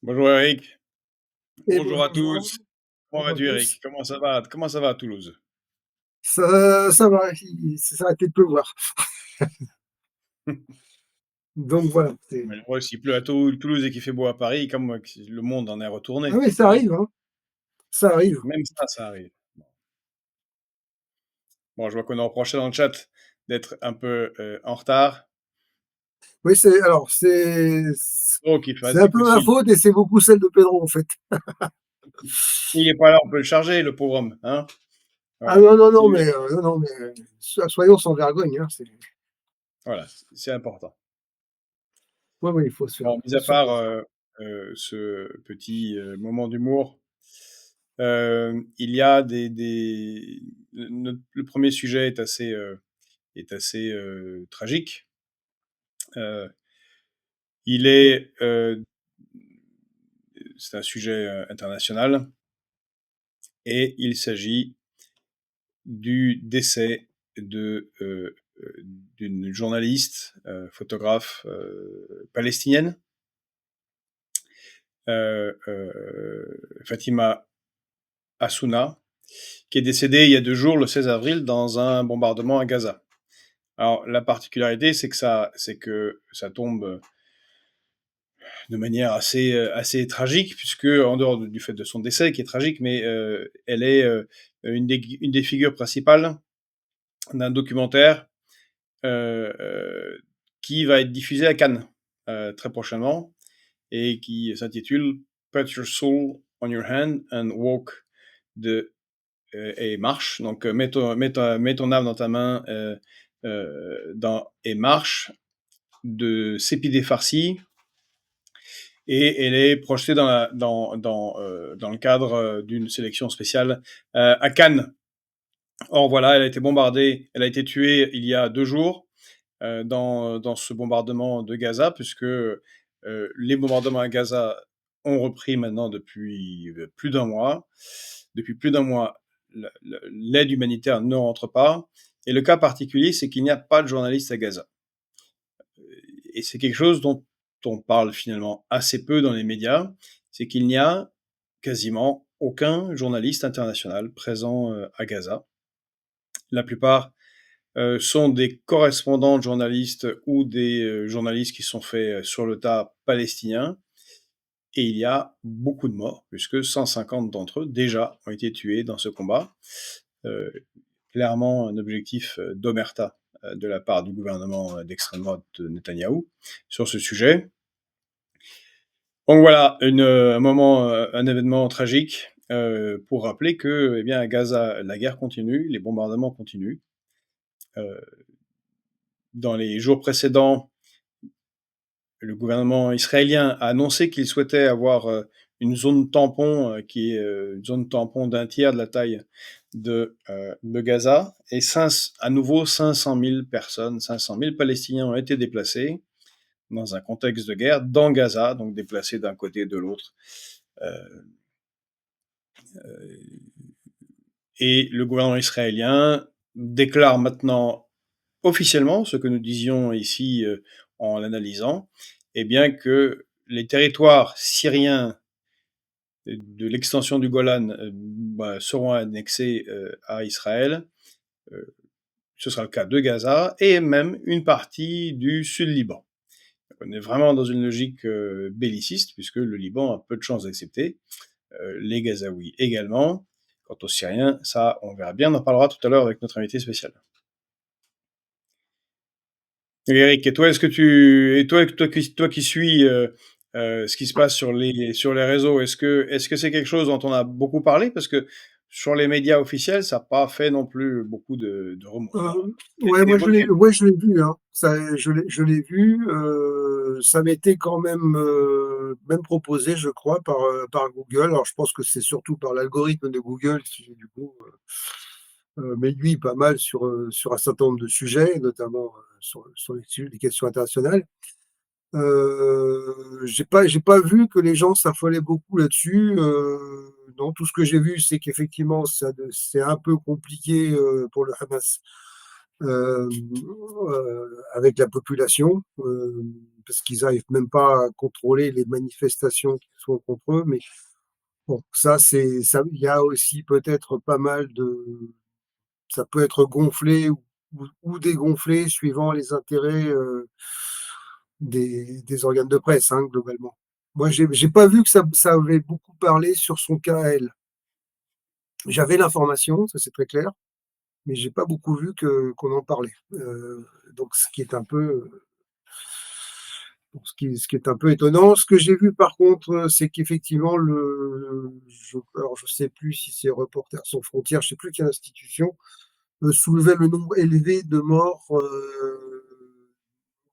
Bonjour Eric, Et bonjour à bonjour Jean, tous. Comment bonjour à vas-tu tous. Eric? Comment ça va? Comment ça va à Toulouse? Ça va, il s'est arrêté de pleuvoir. Donc voilà, c'est Mais je vois s'il pleut à Toulouse et qu'il fait beau à Paris, comme le monde en est ah retourné, oui, c'est ça terrible. arrive, hein, ça arrive. Même ça arrive. Bon, je vois qu'on est reproché dans le chat d'être un peu en retard. Oui, Oh, qu'il c'est fasse un des coups peu de ma fil. faute et c'est beaucoup celle de Pedro, en fait. Il est pas là, on peut le charger, le pauvre homme, hein? Ah Voilà. non, non, non, C'est mais non, non, mais soyons sans vergogne, hein, c'est voilà, c'est important. oui, oui, il faut se faire Bon, mis faut à se faire part, plaisir. ce petit, moment d'humour, il y a le 1er sujet est assez, tragique. Heu, il Mmh. est, c'est un sujet, international et il s'agit du décès de, d'une journaliste, photographe, palestinienne, Fatima Hassouna, qui est décédée il y a 2 jours, le 16 avril, dans un bombardement à Gaza. Alors la particularité, c'est que ça tombe de manière assez tragique, puisque en dehors du fait de son décès, qui est tragique, mais elle est une des figures principales d'un documentaire qui va être diffusé à Cannes très prochainement et qui s'intitule Put Your Soul on Your Hand and Walk de, et marche. Donc mets ton âme dans ta main et marche de Sepideh Farsi, et elle est projetée dans le cadre d'une sélection spéciale à Cannes. Or voilà, elle a été bombardée, elle a été tuée il y a 2 jours dans ce bombardement de Gaza, puisque les bombardements à Gaza ont repris maintenant depuis plus d'un mois. Depuis plus d'un mois, l'aide humanitaire ne rentre pas. Et le cas particulier, c'est qu'il n'y a pas de journalistes à Gaza. Et c'est quelque chose dont on parle finalement assez peu dans les médias, c'est qu'il n'y a quasiment aucun journaliste international présent à Gaza. La plupart sont des correspondants de journalistes ou des journalistes qui sont faits sur le tas palestiniens. Et il y a beaucoup de morts, puisque 150 d'entre eux déjà ont été tués dans ce combat. Euh, Clairement un objectif d'omerta de la part du gouvernement d'extrême droite de Netanyahou sur ce sujet. Donc voilà, un événement tragique pour rappeler que, eh bien, à Gaza, la guerre continue, les bombardements continuent. Euh, dans les jours précédents, le gouvernement israélien a annoncé qu'il souhaitait avoir une zone tampon qui est une zone tampon d'un tiers de la taille de Gaza. Et à nouveau, 500 000 personnes, 500 000 Palestiniens ont été déplacés dans un contexte de guerre dans Gaza, donc déplacés d'un côté et de l'autre. Euh, et le gouvernement israélien déclare maintenant officiellement ce que nous disions ici en l'analysant, eh bien que les territoires syriens de l'extension du Golan seront annexés à Israël. Euh, Ce sera le cas de Gaza et même une partie du sud Liban. On est vraiment dans une logique belliciste, puisque le Liban a peu de chances d'accepter, les Gazaouis également. Quant aux Syriens, ça, on verra bien, on en parlera tout à l'heure avec notre invité spécial. Et Eric, et toi, toi qui suis ce qui se passe sur les réseaux, est-ce que c'est quelque chose dont on a beaucoup parlé? Parce que sur les médias officiels, ça n'a pas fait non plus beaucoup de remous. Ouais, moi Évoqué. je l'ai vu, hein. Ça, je l'ai vu. Ça m'était quand même même proposé, je crois, par Google. Alors je pense que c'est surtout par l'algorithme de Google qui du coup m'aiguille pas mal sur un certain nombre de sujets, notamment sur les questions internationales. J'ai pas vu que les gens s'affolaient beaucoup là-dessus. Non, tout ce que j'ai vu, c'est qu'effectivement, c'est un peu compliqué pour le Hamas avec la population, parce qu'ils n'arrivent même pas à contrôler les manifestations qui sont contre eux. Mais bon, ça, c'est ça. Il y a aussi peut-être pas mal de. Ça peut être gonflé ou dégonflé suivant les intérêts des organes de presse, hein, globalement. Moi, j'ai pas vu que ça avait beaucoup parlé sur son cas à elle. J'avais l'information, ça c'est très clair, mais j'ai pas beaucoup vu qu'on en parlait. Donc ce qui est un peu ce qui est un peu étonnant. Ce que j'ai vu par contre, c'est qu'effectivement alors je sais plus si c'est Reporters sans frontières, je sais plus quelle institution, soulevait le nombre élevé de morts,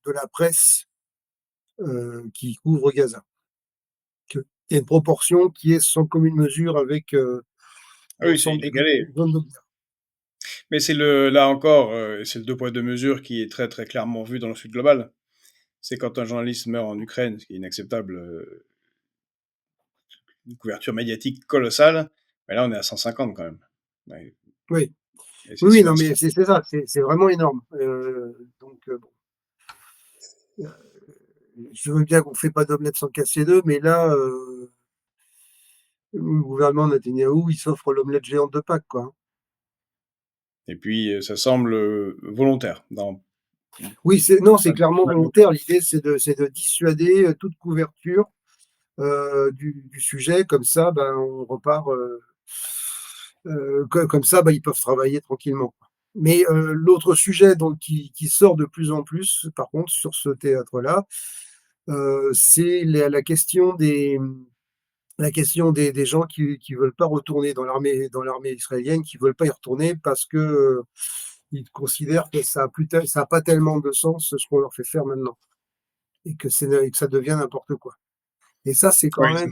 de la presse, qui couvre Gaza. Il y a une proportion qui est sans commune mesure avec, Ah oui, c'est l'ensemble des inégalé. zones de guerre. Mais là encore, c'est le deux poids deux mesures qui est très très clairement vu dans le Sud global. C'est quand un journaliste meurt en Ukraine, ce qui est inacceptable, une couverture médiatique colossale, mais là on est à 150 quand même. Ouais, Oui. et c'est Oui, oui, non, mais silencieux. c'est ça, c'est vraiment énorme. Donc, bon, je veux bien qu'on ne fait pas d'omelette sans casser d'œufs, mais là, le gouvernement Netanyahou, il s'offre l'omelette géante de Pâques, quoi, hein. Et puis ça semble volontaire dans Oui, non, c'est pas clairement mal de volontaire. L'idée, c'est de dissuader toute couverture du sujet. Comme ça, ben, on repart. Comme ça, ben, ils peuvent travailler tranquillement, quoi. Mais l'autre sujet donc, qui sort de plus en plus, par contre, sur ce théâtre-là, c'est la question des gens qui veulent pas retourner dans l'armée israélienne, qui veulent pas y retourner parce que ils considèrent que ça a pas tellement de sens ce qu'on leur fait faire maintenant et que ça devient n'importe quoi. Et ça, c'est quand Oui, même,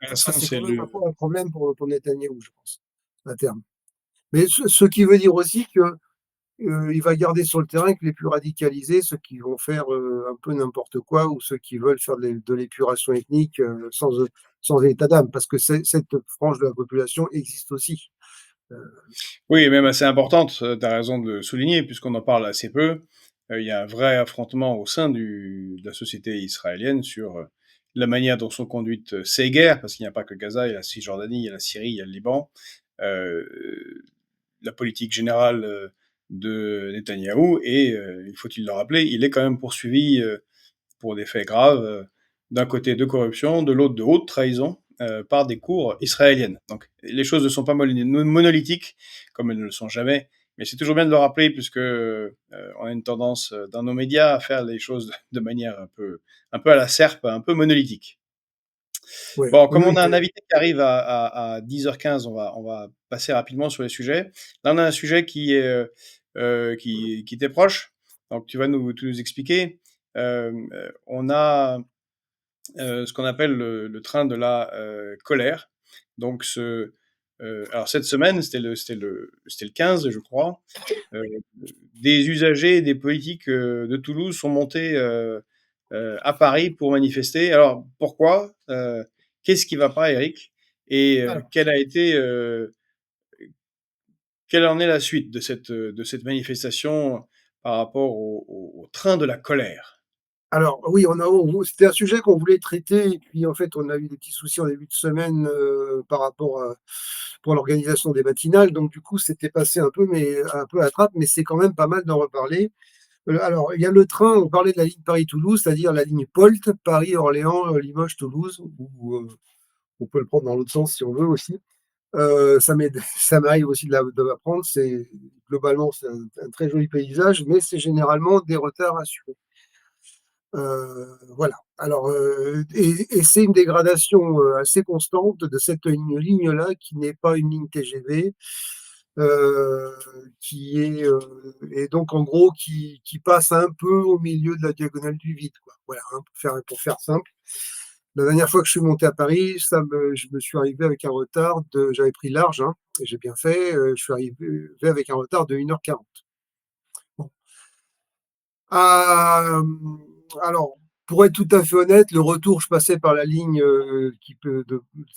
c'est ça, intéressant, c'est c'est quand même le. un problème pour Netanyahou, je pense, à terme. Mais ce qui veut dire aussi que il va garder sur le terrain que les plus radicalisés, ceux qui vont faire un peu n'importe quoi ou ceux qui veulent faire de l'épuration ethnique sans état d'âme, parce que cette frange de la population existe aussi. Euh, Oui, et même assez importante, tu as raison de souligner, puisqu'on en parle assez peu. Il y a un vrai affrontement au sein de la société israélienne sur la manière dont sont conduites ces guerres, parce qu'il n'y a pas que Gaza, il y a la Cisjordanie, il y a la Syrie, il y a le Liban. Euh, la politique générale de Netanyahou, et il faut-il le rappeler, il est quand même poursuivi pour des faits graves, d'un côté de corruption, de l'autre de haute trahison, par des cours israéliennes. Donc les choses ne sont pas monolithiques, comme elles ne le sont jamais, mais c'est toujours bien de le rappeler, puisque on a une tendance dans nos médias à faire les choses de manière un peu à la serpe, un peu monolithique. ouais, Bon, oui, comme on oui, a un invité qui arrive à 10h15, on va passer rapidement sur les sujets. Là, on a un sujet qui t'est proche, donc tu vas tout nous expliquer. On a ce qu'on appelle le train de la colère. Donc, alors cette semaine, c'était le 15, je crois, euh, des usagers et des politiques de Toulouse sont montés à Paris pour manifester. Alors, pourquoi qu'est-ce qui ne va pas, Eric? Et alors, quelle en est la suite de cette manifestation par rapport au train de la colère? oui, c'était un sujet qu'on voulait traiter, et puis en fait, on a eu des petits soucis en début de semaine par rapport pour l'organisation des matinales, donc du coup, c'était passé un peu à trappe, mais c'est quand même pas mal d'en reparler. Alors, il y a le train, on parlait de la ligne Paris-Toulouse, c'est-à-dire la ligne POLT, Paris-Orléans, Limoges-Toulouse, ou on peut le prendre dans l'autre sens si on veut aussi. Ça m'arrive aussi de l'apprendre. Globalement, c'est un très joli paysage, mais c'est généralement des retards assurés. Voilà. Alors, et c'est une dégradation assez constante de cette ligne-là, qui n'est pas une ligne TGV, euh, et donc en gros qui passe un peu au milieu de la diagonale du vide, quoi. Voilà, hein, pour faire simple. La dernière fois que je suis monté à Paris, je me suis arrivé avec un retard j'avais pris large, hein, et j'ai bien fait. Je suis arrivé avec un retard de 1h40. Bon. Euh, alors, pour être tout à fait honnête, le retour, je passais par la ligne de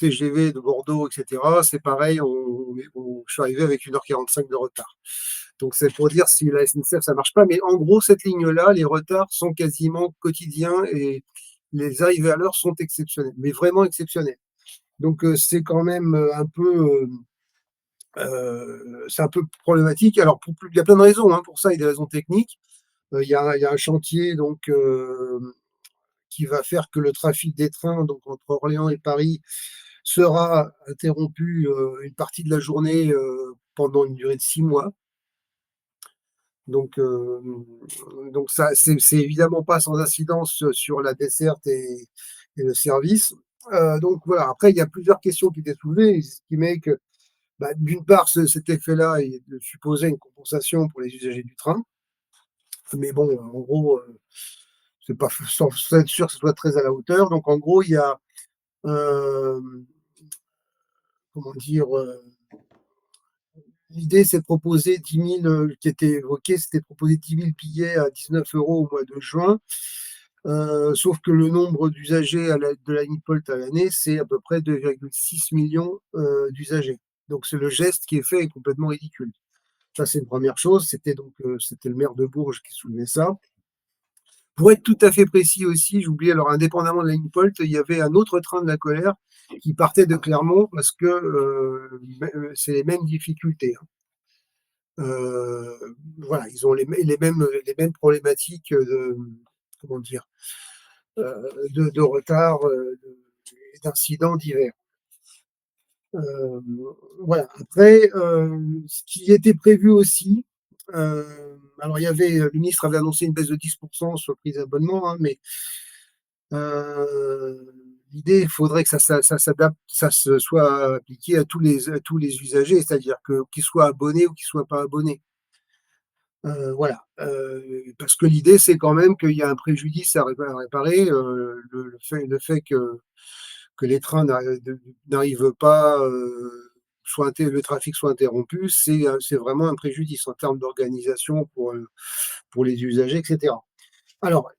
TGV de Bordeaux, etc. C'est pareil, je suis arrivé avec 1h45 de retard. Donc c'est pour dire si la SNCF ça marche pas, mais en gros cette ligne-là, les retards sont quasiment quotidiens et les arrivées à l'heure sont exceptionnelles, mais vraiment exceptionnelles. Donc c'est quand même c'est un peu problématique. Alors il y a plein de raisons hein, pour ça, il y a des raisons techniques. Il y a un chantier donc qui va faire que le trafic des trains donc entre Orléans et Paris sera interrompu une partie de la journée pendant une durée de 6 mois. Donc, donc ça, c'est évidemment pas sans incidence sur la desserte et le service. Donc voilà, après, il y a plusieurs questions qui étaient soulevées, ce qui met que, bah, d'une part, cet effet-là supposait une compensation pour les usagers du train. Mais bon, en gros, c'est pas sans être sûr que ce soit très à la hauteur. Donc en gros, il y a, euh, comment dire, l'idée, c'est de proposer 10 000, qui était évoqué, c'était de proposer 10 000 billets à 19 € au mois de juin. Sauf que le nombre d'usagers de la ligne Polt à l'année, c'est à peu près 2,6 millions d'usagers. Donc c'est le geste qui est fait est complètement ridicule. Ça, c'est une première chose. C'était le maire de Bourges qui soulevait ça. Pour être tout à fait précis aussi, j'oubliais, alors indépendamment de la ligne Polt, il y avait un autre train de la colère qui partait de Clermont parce que c'est les mêmes difficultés. Hein. Voilà, ils ont les mêmes problématiques de, comment dire, de retard et d'incidents divers. Voilà. Après, ce qui était prévu aussi, alors le ministre avait annoncé une baisse de 10% sur le prix des abonnements, hein, mais l'idée, il faudrait que ça s'adapte, ça se soit appliqué à tous les usagers, c'est-à-dire qu'ils soient abonnés ou qu'ils soient pas abonnés. Voilà, parce que l'idée, c'est quand même qu'il y a un préjudice à réparer, le fait que les trains n'arrivent pas, le trafic soit interrompu, c'est vraiment un préjudice en termes d'organisation pour les usagers, etc. Alors,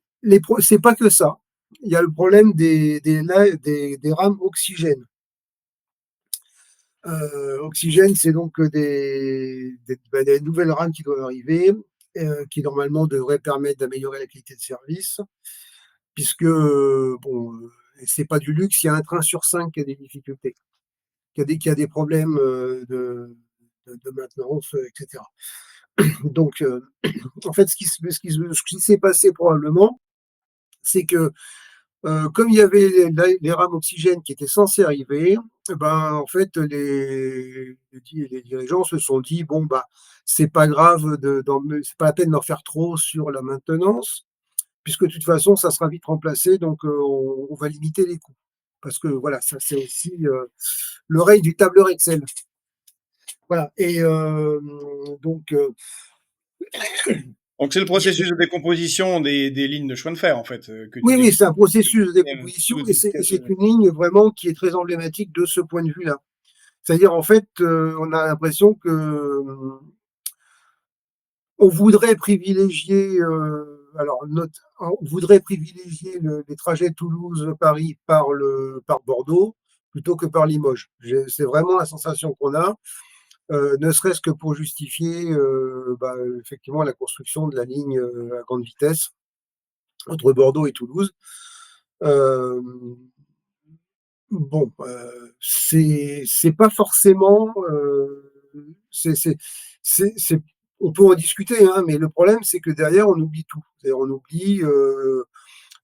c'est pas que ça. Il y a le problème des rames oxygène. Oxygène, c'est donc des nouvelles rames qui doivent arriver, qui normalement devraient permettre d'améliorer la qualité de service, puisque bon, c'est pas du luxe. Il y a un train sur 5 qui a des difficultés, qui a des problèmes de maintenance, etc. Donc, en fait, ce qui s'est passé probablement, c'est que comme il y avait les rames oxygène qui étaient censées arriver, ben, en fait, les dirigeants se sont dit, bon, bah, c'est pas grave, c'est pas la peine d'en faire trop sur la maintenance, puisque de toute façon, ça sera vite remplacé, donc on va limiter les coûts. Parce que voilà, ça c'est aussi l'oreille du tableur Excel. Voilà. Et donc, Donc c'est le processus de décomposition des lignes de chemin de fer, en fait, que tu oui, oui, décris. c'est un processus de décomposition et c'est une ligne vraiment qui est très emblématique de ce point de vue-là. C'est-à-dire, en fait, on a l'impression que on voudrait privilégier, on voudrait privilégier les trajets Toulouse-Paris par Bordeaux plutôt que par Limoges. C'est vraiment la sensation qu'on a, ne serait-ce que pour justifier bah, effectivement la construction de la ligne à grande vitesse entre Bordeaux et Toulouse. Euh, bon, c'est pas forcément. On peut en discuter, hein, mais le problème, c'est que derrière, on oublie tout. On oublie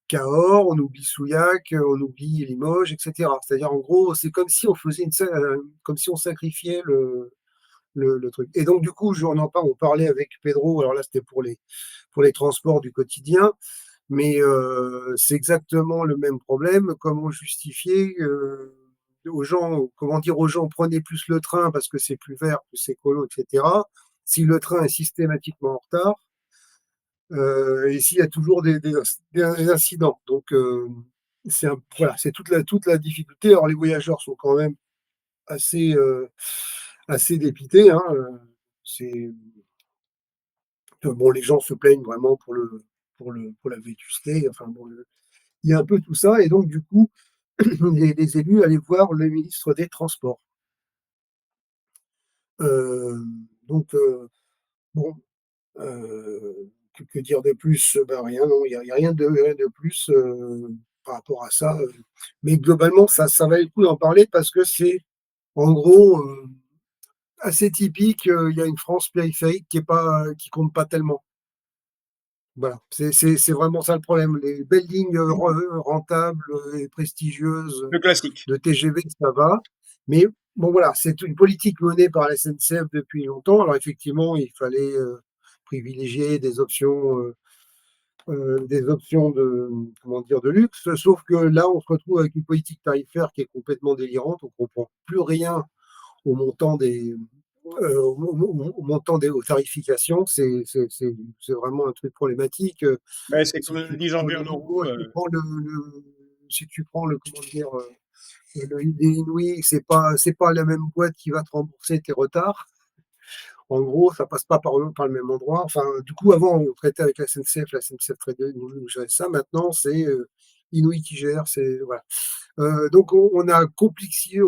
Cahors, on oublie Souillac, on oublie Limoges, etc. C'est-à-dire, en gros, c'est comme si on faisait comme si on sacrifiait le truc. Et donc, du coup, on parlait avec Pedro. Alors là, c'était pour les transports du quotidien. Mais c'est exactement le même problème. Comment justifier aux gens, comment dire aux gens, prenez plus le train parce que c'est plus vert, plus écolo, etc. Si le train est systématiquement en retard et s'il y a toujours des incidents. Donc voilà, c'est toute la difficulté. Alors les voyageurs sont quand même assez, assez dépités. Hein. C'est bon, les gens se plaignent vraiment pour la vétusté. Enfin bon, il y a un peu tout ça, et donc du coup, les élus allaient voir le ministre des Transports. Euh, donc, Bon, que dire de plus? Ben, rien, non, il y a rien de plus, par rapport à ça, mais globalement, ça valait le coup d'en parler parce que c'est, en gros, assez typique, il y a une France périphérique qui compte pas tellement. Voilà, c'est vraiment ça le problème. Les belles lignes, rentables, et prestigieuses, Le classique. de TGV, ça va, mais bon, voilà, c'est une politique menée par la SNCF depuis longtemps. Alors effectivement, il fallait, privilégier des options de, comment dire? De luxe, sauf que là, on se retrouve avec une politique tarifaire qui est complètement délirante. On comprend plus rien au montant des, au montant aux tarifications. C'est vraiment un truc problématique. Mais c'est Si comme le tu dit prends Jean-Pierre le Leroux, Ouigo, si tu prends le, comment dire? Les Inouïs, c'est pas la même boîte qui va te rembourser tes retards. En gros, ça passe pas par le même endroit. Enfin, du coup, avant, on traitait avec la SNCF traitait nous gérait ça. Maintenant, c'est, Inouï qui gère, c'est voilà. Donc on a complexifié,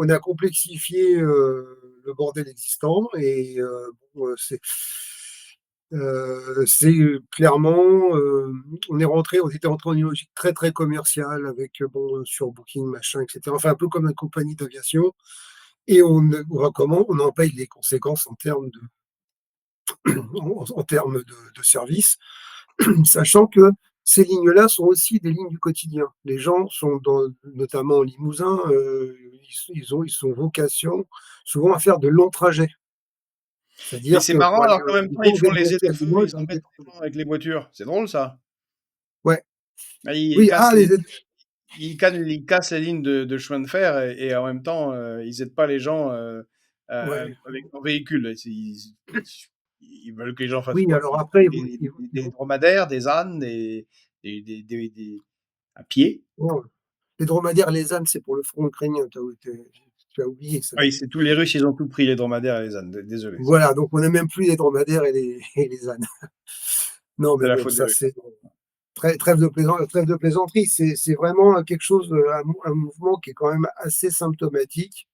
le bordel existant et bon, c'est clairement, on était rentré dans une logique très, très commerciale avec, bon, sur Booking, machin et cetera. Enfin, un peu comme une compagnie d'aviation et on voit comment on en paye les conséquences en termes de service, sachant que ces lignes-là sont aussi des lignes du quotidien. Les gens sont notamment en Limousin, ils sont vocation souvent à faire de longs trajets. mais C'est-à-dire c'est que marrant pour aller, alors qu'en même des temps, fois, ils on vient font de les monter à ZFE, Limoges, ils on embêtent les gens avec les voitures. C'est drôle ça. ouais, Ah, oui, ah les aides, ils cassent les lignes de chemin de fer et en même temps, ils aident pas les gens ouais, avec leur véhicule. Ils veulent que les gens fassent oui, quoi? alors après Des dromadaires, des ânes, à pied. non, les dromadaires, les ânes, c'est pour le front ukrainien, tu as oublié ça. Oui, c'est tous les Russes, ils ont tout pris, les dromadaires et les ânes. Désolé, Voilà, donc on n'a même plus les dromadaires et les ânes. Non, c'est mais la bon, faute des ça Russes. c'est trêve de plaisanterie. C'est vraiment quelque chose, un mouvement qui est quand même assez symptomatique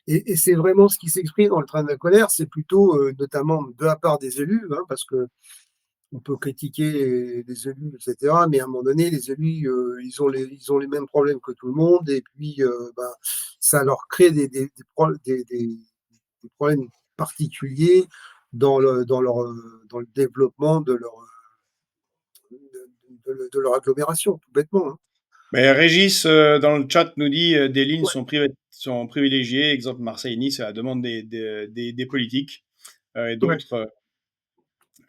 et c'est vraiment ce qui s'exprime dans le train de la colère. C'est plutôt, notamment de la part des élus, hein, parce qu'on peut critiquer les élus et cetera, mais à un moment donné, les élus, ils ont les mêmes problèmes que tout le monde et puis, bah, ça leur crée des problèmes particuliers dans le développement de leur agglomération, tout bêtement, hein. Mais Régis, dans le chat, nous dit des lignes Ouais, sont privilégiées, exemple Marseille-Nice, à la demande des politiques et ouais. d'autres.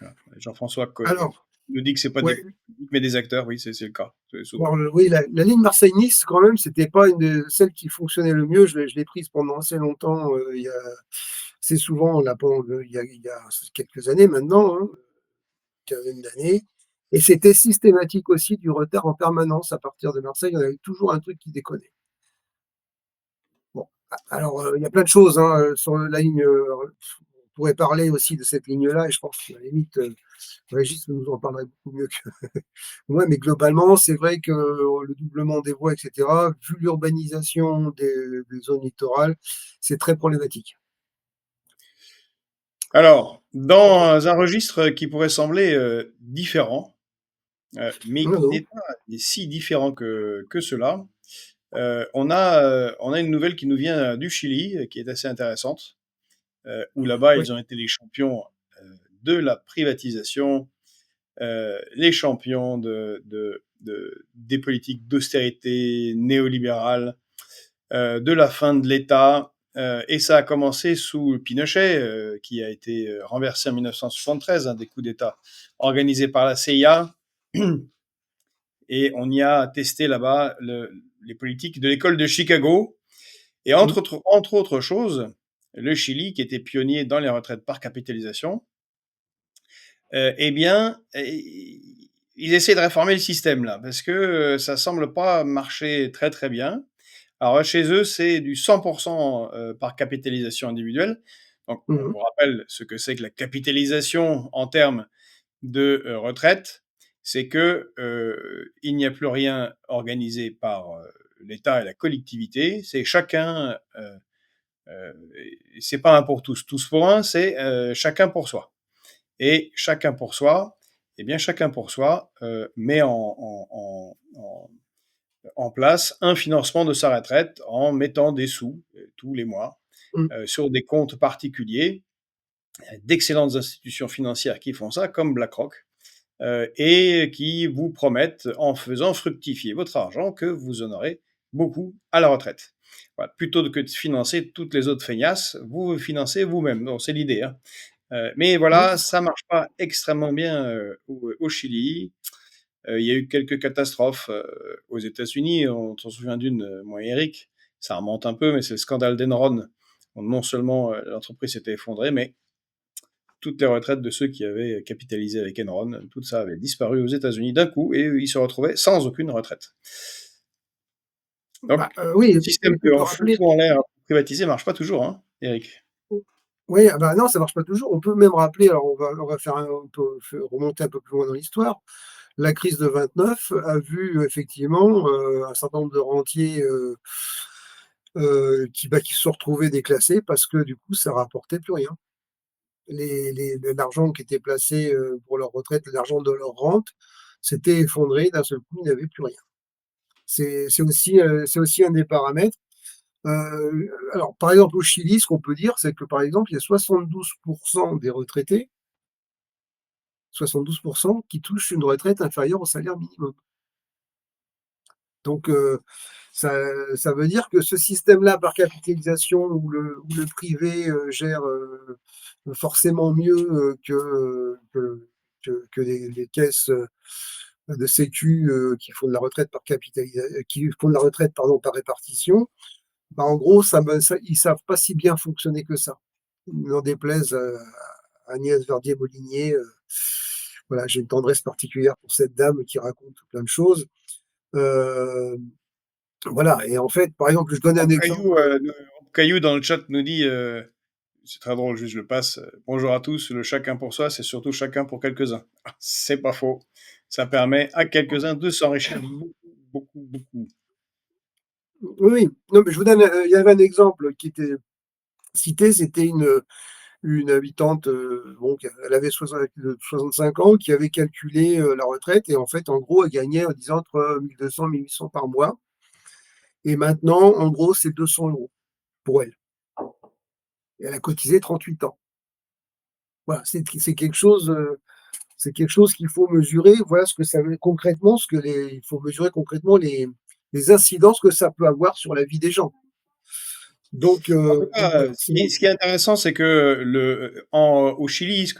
Voilà. Jean-François Alors, nous dit que c'est pas des ouais, politiques, mais des acteurs. Oui, c'est le cas, souvent. alors, oui, la ligne Marseille-Nice, quand même, c'était pas une de celles qui fonctionnait le mieux. Je l'ai prise pendant assez longtemps, assez souvent, là, il y a quelques années maintenant, hein, une quinzaine d'années. Et c'était systématique aussi du retard en permanence à partir de Marseille. Il y en avait toujours un truc qui déconnait. Bon, alors, il y a plein de choses, hein, sur la ligne. On pourrait parler aussi de cette ligne-là, et je pense qu'à la limite, Régis nous en parlerait beaucoup mieux que moi, mais globalement, c'est vrai que le doublement des voies, et cetera, vu l'urbanisation des zones littorales, c'est très problématique. Alors, Enfin, dans un registre qui pourrait sembler différent, mais non, qui non, n'est pas si différent que cela, on a une nouvelle qui nous vient du Chili, qui est assez intéressante, où là-bas, oui, ils ont été les champions de la privatisation, les champions des politiques d'austérité néolibérales, de la fin de l'État. Et ça a commencé sous Pinochet, qui a été renversé en 1973, un des coups d'État organisés par la CIA. Et on y a testé là-bas les politiques de l'école de Chicago. Et mmh, entre autres choses, le Chili, qui était pionnier dans les retraites par capitalisation, eh bien, ils essaient de réformer le système là, parce que ça semble pas marcher très très bien. Alors chez eux, c'est du 100% par capitalisation individuelle. Donc, on mmh, vous rappelle ce que c'est que la capitalisation en termes de retraite, c'est que il n'y a plus rien organisé par l'État et la collectivité. C'est chacun. C'est pas un pour tous, tous pour un. C'est chacun pour soi. et chacun pour soi, eh bien chacun pour soi met en place un financement de sa retraite en mettant des sous tous les mois Mmh. sur des comptes particuliers d'excellentes institutions financières qui font ça, comme BlackRock, et qui vous promettent, en faisant fructifier votre argent, que vous en aurez beaucoup à la retraite. Voilà. Plutôt que de financer toutes les autres feignasses, vous financez vous-même. Donc, c'est l'idée, hein. Mais Oui. voilà, ça marche pas extrêmement bien au Chili. Il y a eu quelques catastrophes aux États-Unis. On s'en souvient d'une, moi et Eric. Ça remonte un peu, mais c'est le scandale d'Enron. Non seulement l'entreprise s'était effondrée, mais toutes les retraites de ceux qui avaient capitalisé avec Enron, tout ça avait disparu aux États-Unis d'un coup et ils se retrouvaient sans aucune retraite. Bah, Donc, oui, le système on peut qu'on fout rappeler tout en l'air pour privatiser marche pas toujours, hein, Eric. oui, ah bah, non, ça marche pas toujours. On peut même rappeler, alors on va faire on peut remonter un peu plus loin dans l'histoire. La crise de 29 a vu effectivement, un certain nombre de rentiers, qui se sont retrouvés déclassés parce que du coup, ça rapportait plus rien. L'argent qui était placé, pour leur retraite, l'argent de leur rente s'était effondré d'un seul coup, ils n'avaient plus rien. C'est aussi un des paramètres. Alors par exemple au Chili, ce qu'on peut dire, c'est que par exemple, il y a 72 des retraités, 72 qui touchent une retraite inférieure au salaire minimum. Donc ça ça veut dire que ce système-là par capitalisation où le privé, gère, forcément mieux, que les caisses, de sécu, qui font de la retraite, pardon, par répartition, bah, en gros, ça ils savent pas si bien fonctionner que ça. N'en déplaise, à Agnès Verdier-Molinier, voilà, j'ai une tendresse particulière pour cette dame qui raconte plein de choses. Heu, voilà et en fait, par exemple, je donne un exemple, Caillou dans le chat nous dit, c'est très drôle, juste je le passe. Bonjour à tous, le chacun pour soi, c'est surtout chacun pour quelques-uns. Ah, c'est pas faux. Ça permet à quelques-uns de s'enrichir beaucoup, beaucoup, beaucoup. oui, oui, non, mais je vous donne, il y avait un exemple qui était cité, c'était une habitante, bon, elle avait 65 ans, qui avait calculé, la retraite et en fait, en gros, elle gagnait, disons, entre 1 200 1 800 par mois et maintenant, en gros, c'est 200 € pour elle et elle a cotisé 38 ans. Voilà, c'est quelque chose qu'il faut mesurer. Voilà ce que ça veut concrètement, il faut mesurer concrètement les incidences que ça peut avoir sur la vie des gens. Donc En tout cas, voilà, ce qui est intéressant, c'est que au Chili,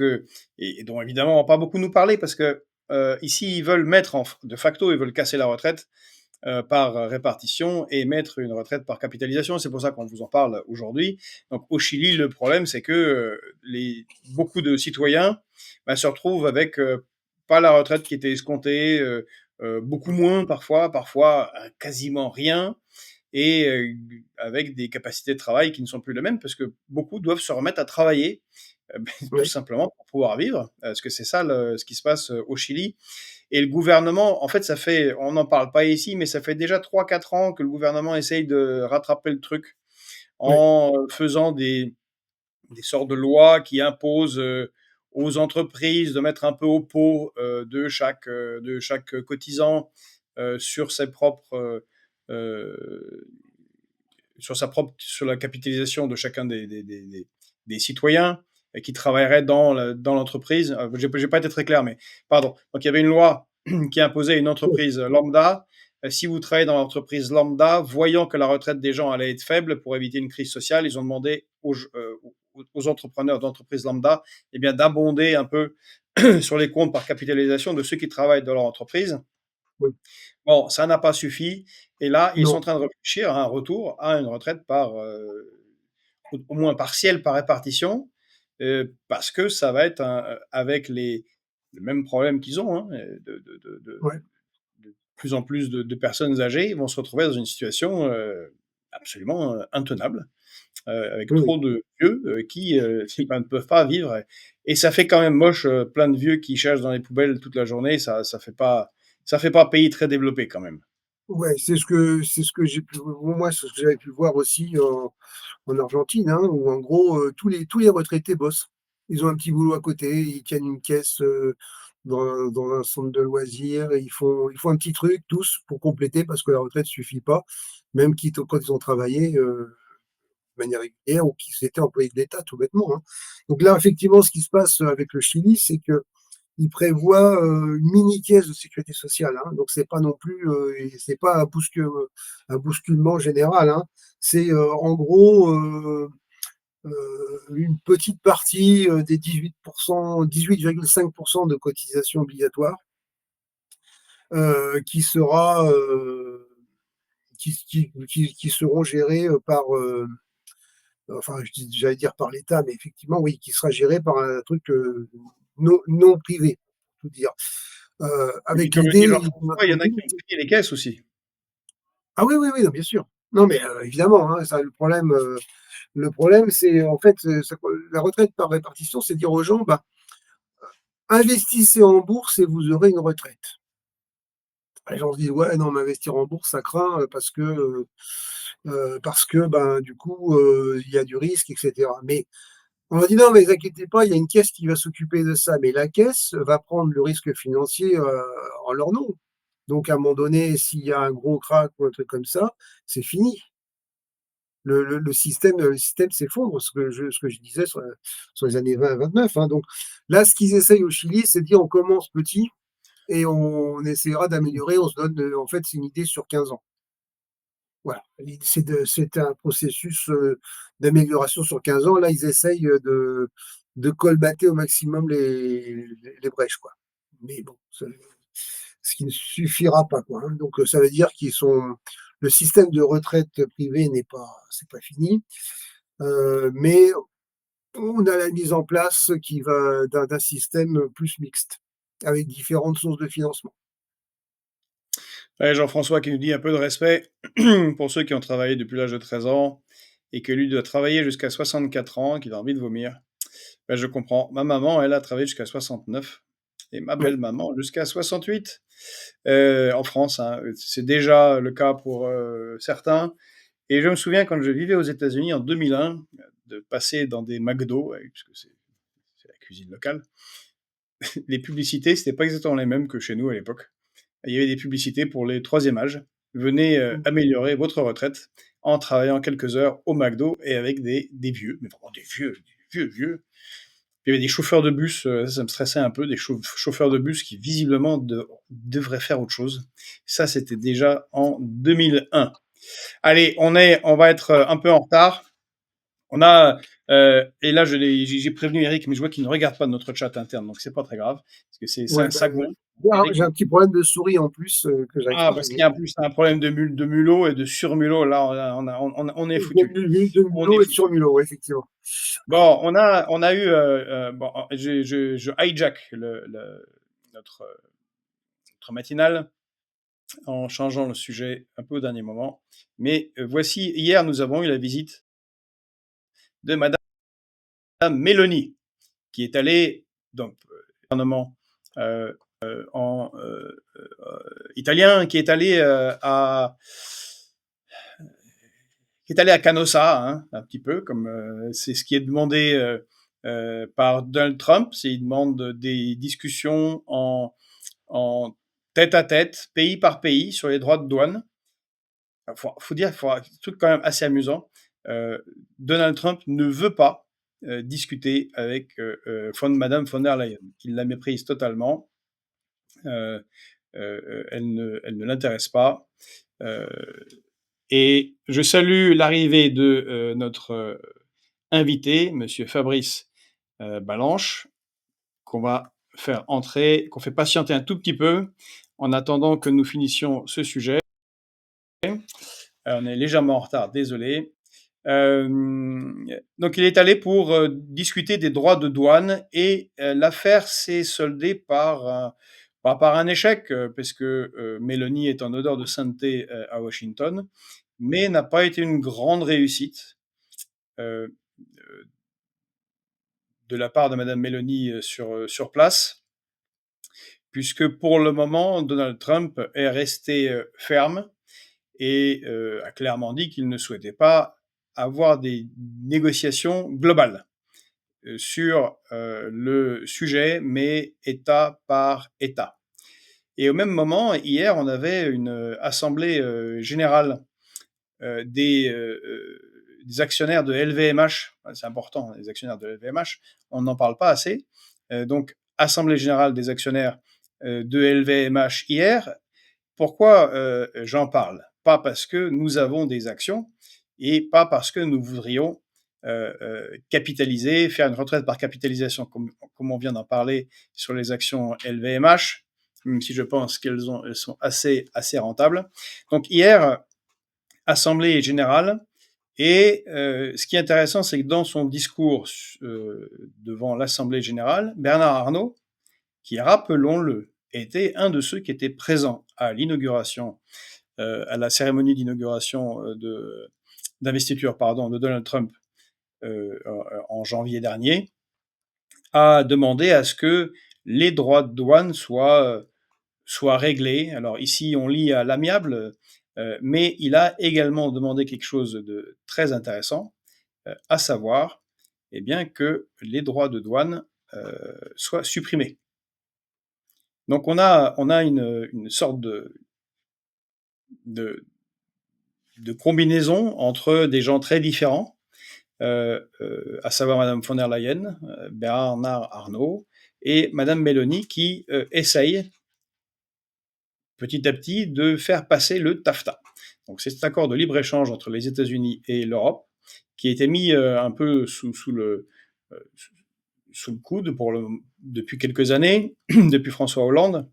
et dont évidemment on va pas beaucoup nous parler parce que ici ils veulent mettre de facto, ils veulent casser la retraite par répartition et mettre une retraite par capitalisation. C'est pour ça qu'on vous en parle aujourd'hui. Donc au Chili, le problème, c'est que beaucoup de citoyens bah, se retrouvent avec pas la retraite qui était escomptée, beaucoup moins parfois quasiment rien, et avec des capacités de travail qui ne sont plus les mêmes parce que beaucoup doivent se remettre à travailler tout oui, simplement pour pouvoir vivre, parce que c'est ça ce qui se passe au Chili. Et le gouvernement, en fait, on n'en parle pas ici, mais ça fait déjà 3 4 ans que le gouvernement essaye de rattraper le truc oui, en faisant des sortes de lois qui imposent aux entreprises de mettre un peu au pot de chaque cotisant sur ses propres sur la capitalisation de chacun des citoyens qui travailleraient dans l'entreprise. Je n'ai pas été très clair, mais pardon. Donc il y avait une loi qui imposait à une oui, entreprise lambda, si vous travaillez dans l'entreprise lambda, voyant que la retraite des gens allait être faible pour éviter une crise sociale, ils ont demandé aux entrepreneurs d'entreprises lambda eh bien, d'abonder un peu sur les comptes par capitalisation de ceux qui travaillent dans leur entreprise. oui. Bon, ça n'a pas suffi. Et là, ils sont en Non, train de réfléchir à un retour à une retraite au moins partielle par répartition, parce que ça va être avec le même problème qu'ils ont, hein, ouais, de plus en plus de personnes âgées vont se retrouver dans une situation absolument intenable, avec oui, oui. trop de vieux qui ben, ne peuvent pas vivre. Et ça fait quand même moche, plein de vieux qui cherchent dans les poubelles toute la journée. Ça fait pas pays très développé quand même. Ouais, c'est ce que j'ai pu moi, c'est ce que j'avais pu voir aussi en Argentine, hein, où en gros, tous les retraités bossent ils ont un petit boulot à côté, ils tiennent une caisse, dans un centre de loisirs et ils font un petit truc tous pour compléter parce que la retraite suffit pas, même quitte quand ils ont travaillé, de manière régulière ou qu'ils étaient employés de l'État tout bêtement, hein. Donc là, effectivement, ce qui se passe avec le Chili, c'est qu'ils prévoient, une mini caisse de sécurité sociale, hein. Donc c'est pas non plus, c'est pas un bousculement général, hein. C'est, en gros, une petite partie, des 18,5% de cotisations obligatoires, qui sera, qui seront gérées, enfin, j'allais dire par l'État, mais effectivement, oui, qui sera géré par un truc, non privé, pour tout dire. Et puis Avec comme le dit l'idée, Jean-François, il y en a qui ont payé les caisses aussi. ah oui, oui, oui, non, bien sûr. Non, mais évidemment, hein, ça le problème, c'est en fait, la retraite par répartition, c'est dire aux gens: «Bah, investissez en bourse et vous aurez une retraite». Les gens se disent: «Ouais, non, mais investir en bourse, ça craint, parce que, ben, du coup, il y a du risque et cetera». Mais on leur dit: «Non, mais vous inquiétez pas, il y a une caisse qui va s'occuper de ça». Mais la caisse va prendre le risque financier, en leur nom. Donc à un moment donné, s'il y a un gros krach ou un truc comme ça, c'est fini. Le système s'effondre, ce que je disais sur les années 20-29, hein. Donc là, ce qu'ils essayent au Chili, c'est de dire: «On commence petit et on essaiera d'améliorer». On se donne, en fait, c'est une idée sur 15 ans. Voilà, c'est un processus, d'amélioration sur 15 ans. Là, ils essayent, de colmater au maximum les brèches, quoi. Mais bon, ce qui ne suffira pas, quoi, hein. Donc, ça veut dire qu'ils sont le système de retraite privée c'est pas fini, mais on a la mise en place qui va d'un système plus mixte, avec différentes sources de financement. Ouais, Jean-François qui nous dit un peu de respect pour ceux qui ont travaillé depuis l'âge de 13 ans et que lui doit travailler jusqu'à 64 ans, qu'il a envie de vomir. Ben, je comprends. Ma maman, elle a travaillé jusqu'à 69 et ma Oui, belle-maman jusqu'à 68 en France, hein. C'est déjà le cas pour certains. Et je me souviens quand je vivais aux États-Unis en 2001, de passer dans des McDo, puisque c'est la cuisine locale, les publicités, c'était pas exactement les mêmes que chez nous à l'époque. Il y avait des publicités pour les troisième âge. Venez mmh, améliorer votre retraite en travaillant quelques heures au McDo et avec des vieux, mais vraiment des vieux, vieux. Puis il y avait des chauffeurs de bus, ça me stressait un peu, des chauffeurs de bus qui visiblement devraient faire autre chose. Ça, c'était déjà en 2001. Allez, on va être un peu en retard. On a, et là, j'ai prévenu Eric, mais je vois qu'il ne regarde pas notre chat interne, donc c'est pas très grave, parce que c'est ouais, un bah, sagouin. Eric, j'ai un petit problème de souris en plus, que j'arrive ah, pas à parce qu'il y régler. a en plus un problème de mulot et de surmulot, là, on est foutu. De On est mulot et de foutu. surmulot, ouais, effectivement. Bon, on a eu, bon, je hijack notre matinale en changeant le sujet un peu au dernier moment. Mais voici, hier, nous avons eu la visite de Madame Mélanie, qui est allée, donc, gouvernement euh, italien, qui est allé à Canossa, hein, un petit peu, comme c'est ce qui est demandé par Donald Trump. C'est il demande des discussions en tête à tête, pays par pays, sur les droits de douane. Faut dire, un truc quand même assez amusant. Euh, Donald Trump ne veut pas discuter avec Madame von der Leyen. Il la méprise totalement. Euh, elle ne l'intéresse pas. Euh, et je salue l'arrivée de notre invité, Monsieur Fabrice Balanche, qu'on va faire entrer, qu'on fait patienter un tout petit peu en attendant que nous finissions ce sujet. On est légèrement en retard, désolé. Euh, donc il est allé pour discuter des droits de douane et l'affaire s'est soldée par un échec, parce que Mélanie est en odeur de sainteté à Washington, mais n'a pas été une grande réussite euh, de la part de Madame Mélanie sur place, puisque pour le moment, Donald Trump est resté ferme et a clairement dit qu'il ne souhaitait pas avoir des négociations globales. sur le sujet, mais État par État. Et au même moment, hier, on avait une assemblée générale des actionnaires de LVMH. C'est important, les actionnaires de LVMH, on n'en parle pas assez. Donc, assemblée générale des actionnaires de LVMH hier. Pourquoi j'en parle? Pas parce que nous avons des actions et pas parce que nous voudrions capitaliser, faire une retraite par capitalisation, comme on vient d'en parler sur les actions LVMH, même si je pense qu'elles sont assez rentables. Donc hier, assemblée générale, et ce qui est intéressant, c'est que dans son discours devant l'assemblée générale, Bernard Arnault, qui, rappelons-le, était un de ceux qui étaient présents à l'inauguration, à la cérémonie d'inauguration d'investiture, de Donald Trump en janvier dernier, a demandé à ce que les droits de douane soient réglés. Alors ici, on lit à l'amiable, mais il a également demandé quelque chose de très intéressant, à savoir, eh bien, que les droits de douane soient supprimés. Donc on a une sorte de, de combinaison entre des gens très différents, à savoir Madame von der Leyen, Bernard Arnault et Madame Meloni, qui essayent petit à petit de faire passer le TAFTA. Donc c'est cet accord de libre-échange entre les États-Unis et l'Europe qui a été mis un peu sous le coude depuis quelques années, depuis François Hollande,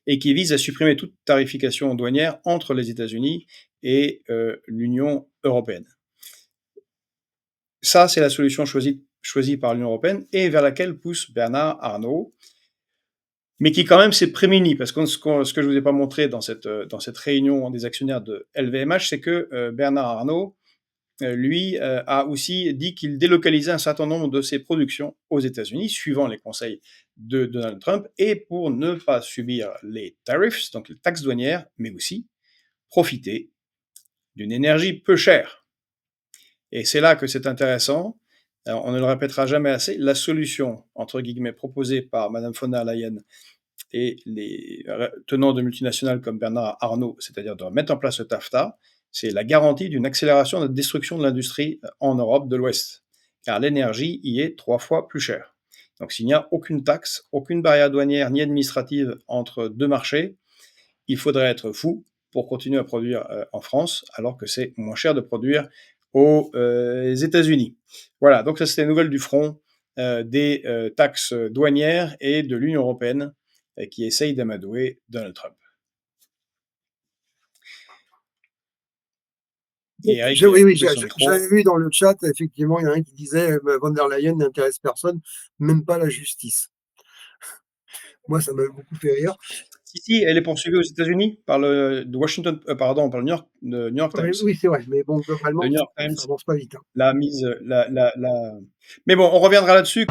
et qui vise à supprimer toute tarification douanière entre les États-Unis et l'Union européenne. Ça, c'est la solution choisie par l'Union européenne et vers laquelle pousse Bernard Arnault, mais qui quand même s'est prémuni, parce que ce que je ne vous ai pas montré dans cette réunion des actionnaires de LVMH, c'est que Bernard Arnault, lui, a aussi dit qu'il délocalisait un certain nombre de ses productions aux États-Unis, suivant les conseils de Donald Trump, et pour ne pas subir les tariffs, donc les taxes douanières, mais aussi profiter d'une énergie peu chère. Et c'est là que c'est intéressant. Alors, on ne le répétera jamais assez. La solution, entre guillemets, proposée par Mme von der Leyen et les tenants de multinationales comme Bernard Arnault, c'est-à-dire de mettre en place le TAFTA, c'est la garantie d'une accélération de la destruction de l'industrie en Europe de l'Ouest, car l'énergie y est 3 fois plus chère. Donc s'il n'y a aucune taxe, aucune barrière douanière ni administrative entre deux marchés, il faudrait être fou pour continuer à produire en France, alors que c'est moins cher de produire aux États-Unis. Voilà, donc ça c'était la nouvelle du front des taxes douanières et de l'Union européenne qui essaye d'amadouer Donald Trump. Oui, j'avais vu dans le chat, effectivement, il y en a un qui disait von der Leyen n'intéresse personne, même pas la justice. Moi, ça m'a beaucoup fait rire. Si, elle est poursuivie aux États-Unis par le New York Times. Oui, c'est vrai, mais bon, globalement, Le New York Times ça avance pas vite. l'a mise, Mais bon, on reviendra là-dessus.